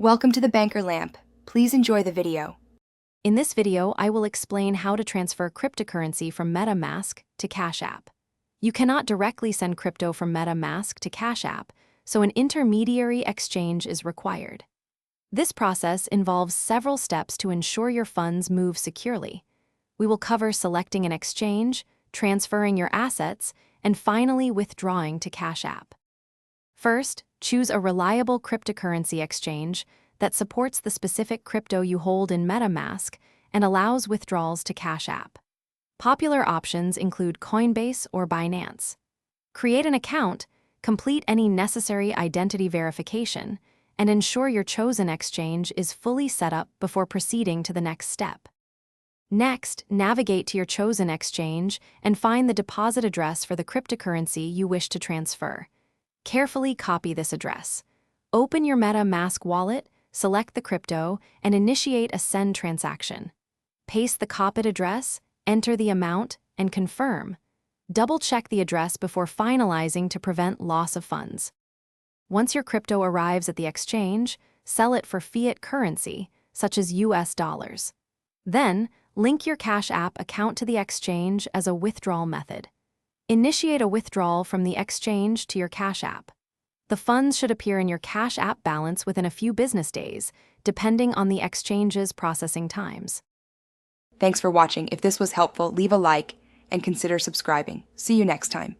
Welcome to the Banker Lamp. Please enjoy the video. In this video, I will explain how to transfer cryptocurrency from MetaMask to Cash App. You cannot directly send crypto from MetaMask to Cash App, so an intermediary exchange is required. This process involves several steps to ensure your funds move securely. We will cover selecting an exchange, transferring your assets, and finally withdrawing to Cash App. First, choose a reliable cryptocurrency exchange that supports the specific crypto you hold in MetaMask and allows withdrawals to Cash App. Popular options include Coinbase or Binance. Create an account, complete any necessary identity verification, and ensure your chosen exchange is fully set up before proceeding to the next step. Next, navigate to your chosen exchange and find the deposit address for the cryptocurrency you wish to transfer. Carefully copy this address. Open your MetaMask wallet, select the crypto, and initiate a send transaction. Paste the copied address, enter the amount, and confirm. Double-check the address before finalizing to prevent loss of funds. Once your crypto arrives at the exchange, sell it for fiat currency, such as US dollars. Then, link your Cash App account to the exchange as a withdrawal method. Initiate a withdrawal from the exchange to your Cash App. The funds should appear in your Cash App balance within a few business days, depending on the exchange's processing times. Thanks for watching. If this was helpful, leave a like and consider subscribing. See you next time.